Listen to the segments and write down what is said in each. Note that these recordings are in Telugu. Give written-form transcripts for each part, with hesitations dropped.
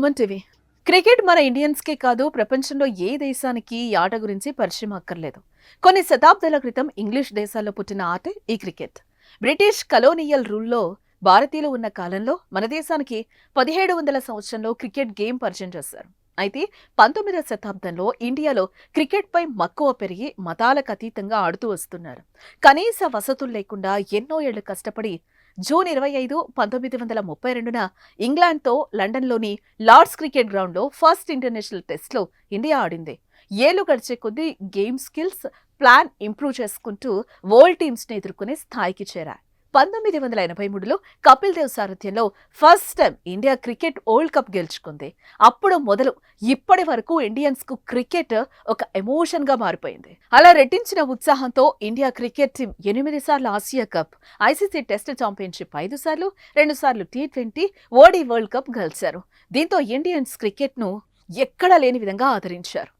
సుమన్ టీవీ. క్రికెట్ మన ఇండియన్స్కే కాదు, ప్రపంచంలో ఏ దేశానికి ఈ ఆట గురించి పరిచయం అక్కర్లేదు. కొన్ని శతాబ్దాల క్రితం ఇంగ్లీష్ దేశాల్లో పుట్టిన ఆటే ఈ క్రికెట్. బ్రిటిష్ కలోనియల్ రూల్లో భారతీయులు ఉన్న కాలంలో మన దేశానికి 1700 సంవత్సరంలో క్రికెట్ గేమ్ పరిచయం చేశారు. అయితే 19వ శతాబ్దంలో ఇండియాలో క్రికెట్పై మక్కువ పెరిగి మతాలకు అతీతంగా ఆడుతూ వస్తున్నారు. కనీస వసతులు లేకుండా ఎన్నో ఏళ్లు కష్టపడి జూన్ 25, 1932న ఇంగ్లాండ్తో లండన్లోని లార్డ్స్ క్రికెట్ గ్రౌండ్లో ఫస్ట్ ఇంటర్నేషనల్ టెస్ట్లో ఇండియా ఆడింది. ఏళ్లు గడిచే కొద్దీ గేమ్ స్కిల్స్, ప్లాన్ ఇంప్రూవ్ చేసుకుంటూ వరల్డ్ టీమ్స్ని ఎదుర్కొనే స్థాయికి చేరాయి. 1983లో కపిల్ దేవ్ సారథ్యంలో first time India cricket world cup గెలుచుకుంది. అప్పుడు మొదలు ఇప్పటి వరకు ఇండియన్స్ కు క్రికెట్ ఒక ఎమోషన్ గా మారిపోయింది. అలా రెట్టించిన ఉత్సాహంతో ఇండియా క్రికెట్ టీం 8 సార్లు Asia cup, ICC test championship 5 సార్లు, 2 సార్లు T20, ఓడి వరల్డ్ కప్ గెలిచారు. దీంతో ఇండియన్స్ క్రికెట్ ను ఎక్కడా లేని విధంగా ఆదరించారు.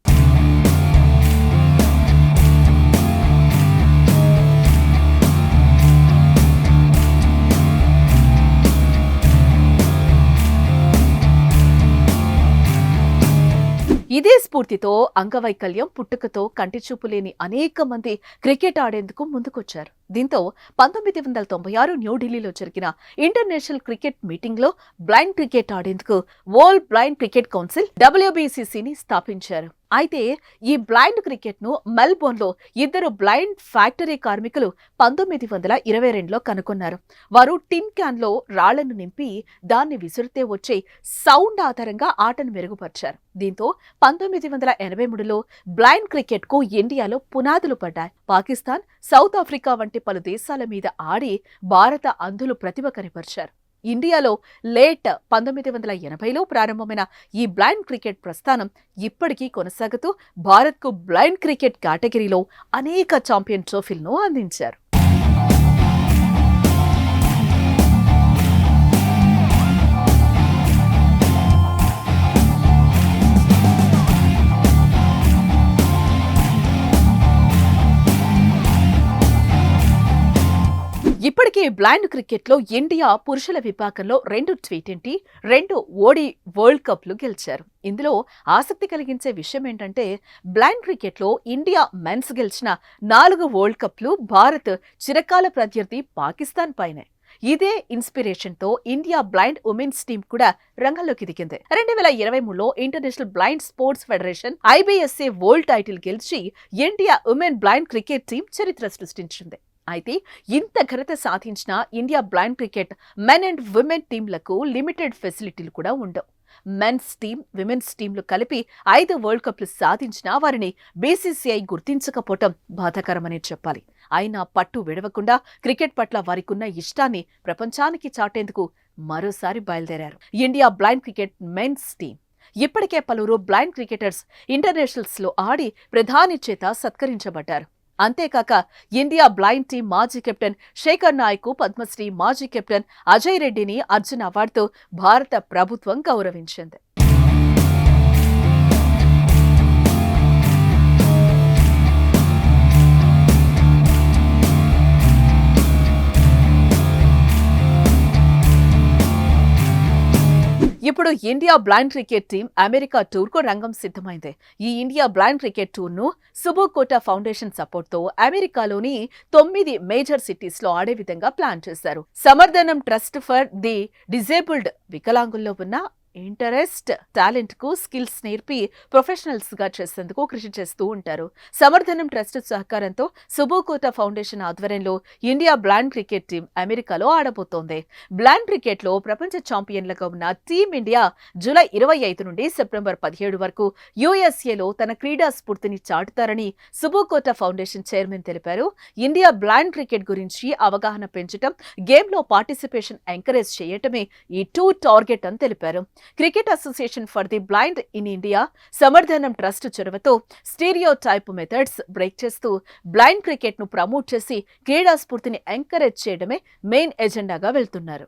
ఇదే స్ఫూర్తితో అంగవైకల్యం పుట్టుకతో కంటిచూపు లేని అనేక మంది క్రికెట్ ఆడేందుకు ముందుకొచ్చారు. దీంతో 1996 న్యూఢిల్లీలో జరిగిన ఇంటర్నేషనల్ క్రికెట్ మీటింగ్లో బ్లైండ్ క్రికెట్ ఆడేందుకు వరల్డ్ బ్లైండ్ క్రికెట్ కౌన్సిల్ WBCCని స్థాపించారు. అయితే ఈ బ్లైండ్ క్రికెట్ ను మెల్బోర్న్లో 2 బ్లైండ్ ఫ్యాక్టరీ కార్మికులు 1922లో కనుగొన్నారు. వారు టిన్ క్యాన్ లో రాళ్లను నింపి దాన్ని విసిరితే వచ్చే సౌండ్ ఆధారంగా ఆటను మెరుగుపరిచారు. దీంతో 1983లో బ్లైండ్ క్రికెట్ కు ఇండియాలో పునాదులు పడ్డాయి. పాకిస్తాన్, సౌత్ ఆఫ్రికా వంటి పలు దేశాల మీద ఆడి భారత అంధులు ప్రతిభ కనపరిచారు. ఇండియాలో లేట్ 1980లో ప్రారంభమైన ఈ బ్లైండ్ క్రికెట్ ప్రస్థానం ఇప్పటికీ కొనసాగుతూ భారత్కు బ్లైండ్ క్రికెట్ కేటగిరీలో అనేక ఛాంపియన్ ట్రోఫీలను అందించారు. ఇప్పటికే బ్లైండ్ క్రికెట్లో ఇండియా పురుషుల విభాగంలో 2 T20, 2 ఓడి వరల్డ్ కప్లు గెలిచారు. ఇందులో ఆసక్తి కలిగించే విషయం ఏంటంటే బ్లైండ్ క్రికెట్లో ఇండియా మెన్స్ గెలిచిన 4 వరల్డ్ కప్లు భారత్ చిరకాల ప్రత్యర్థి పాకిస్తాన్ పైనే. ఇదే ఇన్స్పిరేషన్ తో ఇండియా బ్లైండ్ ఉమెన్స్ టీమ్ కూడా రంగంలోకి దిగింది. 2023లో international blind sports federation IBSA world title గెలిచి India women blind cricket team చరిత్ర సృష్టించింది. అయితే ఇంత ఘనత సాధించిన India blind cricket men and women టీంలకు లిమిటెడ్ ఫెసిలిటీలు కూడా ఉండవు. మెన్స్ టీం, విమెన్స్ టీంలు కలిపి 5 వరల్డ్ కప్లు సాధించినా వారిని BCCI గుర్తించకపోవటం బాధాకరమనే చెప్పాలి. అయినా పట్టు విడవకుండా క్రికెట్ పట్ల వారికున్న ఇష్టాన్ని ప్రపంచానికి చాటేందుకు మరోసారి బయలుదేరారు India blind cricket men's team. ఇప్పటికే పలువురు బ్లైండ్ క్రికెటర్స్ ఇంటర్నేషనల్స్ లో ఆడి ప్రధాని చేత సత్కరించబడ్డారు. అంతేకాక ఇండియా బ్లైండ్ టీం మాజీ కెప్టెన్ శేఖర్ నాయక్, పద్మశ్రీ మాజీ కెప్టెన్ అజయ్ రెడ్డిని అర్జున్ అవార్డుతో భారత ప్రభుత్వం గౌరవించింది. ఇప్పుడు India blind cricket team America tour కు రంగం సిద్ధమైంది. ఈ ఇండియా బ్లైండ్ క్రికెట్ టూర్ ను సుబోకోటా ఫౌండేషన్ సపోర్ట్ తో అమెరికాలోని 9 మేజర్ సిటీస్ లో ఆడే విధంగా ప్లాన్ చేశారు. సమర్థనం ట్రస్ట్ ఫర్ ది డిజేబుల్డ్ వికలాంగుల్లో ఉన్న ఇంటరెస్ట్, టాలెంట్ కు స్కిల్స్ నేర్పి ప్రొఫెషనల్స్ గా చేసేందుకు కృషి చేస్తూ ఉంటారు. సమర్థనం ట్రస్ట్ సహకారంతో సుబోకోటా ఫౌండేషన్ ఆధ్వర్యంలో ఇండియా బ్లైండ్ క్రికెట్ టీం అమెరికాలో ఆడబోతోంది. బ్లైండ్ క్రికెట్ లో ప్రపంచ ఛాంపియన్లుగా ఉన్న టీం ఇండియా జూలై 25 నుండి సెప్టెంబర్ 17 వరకు USAలో తన క్రీడా స్ఫూర్తిని చాటుతారని సుబోకోటా ఫౌండేషన్ చైర్మన్ తెలిపారు. ఇండియా బ్లైండ్ క్రికెట్ గురించి అవగాహన పెంచడం, గేమ్ లో పార్టిసిపేషన్ ఎంకరేజ్ చేయటమే ఈ టూర్ టార్గెట్ అని తెలిపారు. Cricket association for the blind in India సమర్థనం trust చొరవతో స్టీరియో టైప్ మెథడ్స్ బ్రేక్ చేస్తూ బ్లైండ్ క్రికెట్ ను ప్రమోట్ చేసి క్రీడా స్ఫూర్తిని ఎంకరేజ్ చేయడమే మెయిన్ ఎజెండాగా వెళ్తున్నారు.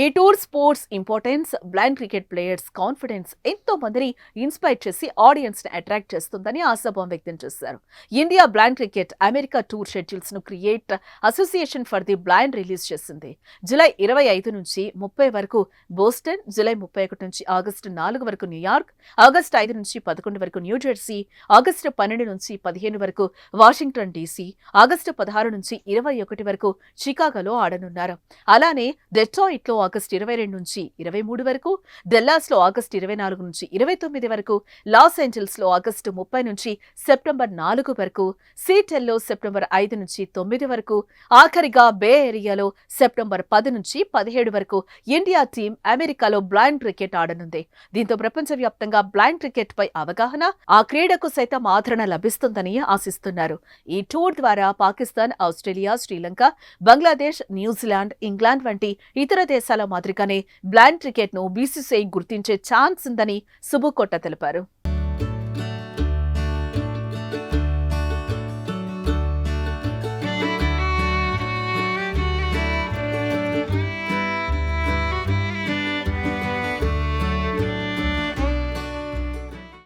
ఈ tour sports importance, blind cricket players confidence ఎంతో మందిని ఇన్స్పైర్ చేసి ఆడియన్స్ ని అట్రాక్ట్ చేస్తుందని ఆశాభావం వ్యక్తం చేశారు. India blind cricket America tour schedules ను create association for the blind release చేసింది. జూలై 25 నుంచి 30 వరకు బోస్టన్, జూలై 31 నుంచి ఆగస్టు 4 వరకు న్యూయార్క్, ఆగస్టు 5 నుంచి 11 వరకు న్యూజెర్సీ, ఆగస్టు 12 నుంచి 15 వరకు వాషింగ్టన్ డీసీ, ఆగస్టు 16 నుంచి 21 వరకు చికాగోలో ఆడనున్నారు. అలానే డెట్రాయిట్ లో ఆగస్టు 22 నుంచి 23 వరకు, డెల్లాస్ లో ఆగస్టు 24 నుంచి 29 వరకు, లాస్ ఏంజల్స్ లో ఆగస్టు 30 నుంచి సెప్టెంబర్ 4 వరకు, సీటెల్లో సెప్టెంబర్ 5 నుంచి 9 వరకు, ఆఖరిగా బే ఏరియాలో సెప్టెంబర్ 10 నుంచి 17 వరకు ఇండియా టీం అమెరికాలో బ్లైండ్ క్రికెట్ ఆడనుంది. దీంతో ప్రపంచవ్యాప్తంగా బ్లైండ్ క్రికెట్ పై అవగాహన, ఆ క్రీడకు సైతం ఆదరణ లభిస్తుందని ఆశిస్తున్నారు. ఈ టూర్ ద్వారా Pakistan, Australia, Sri Lanka, Bangladesh, New Zealand, England వంటి ఇతర దేశాల మాదిరిగానే బ్లైండ్ క్రికెట్ ను బీసీసీఐ గుర్తించే ఛాన్స్ ఉందని సుబ్బుకొట్ట తెలిపారు.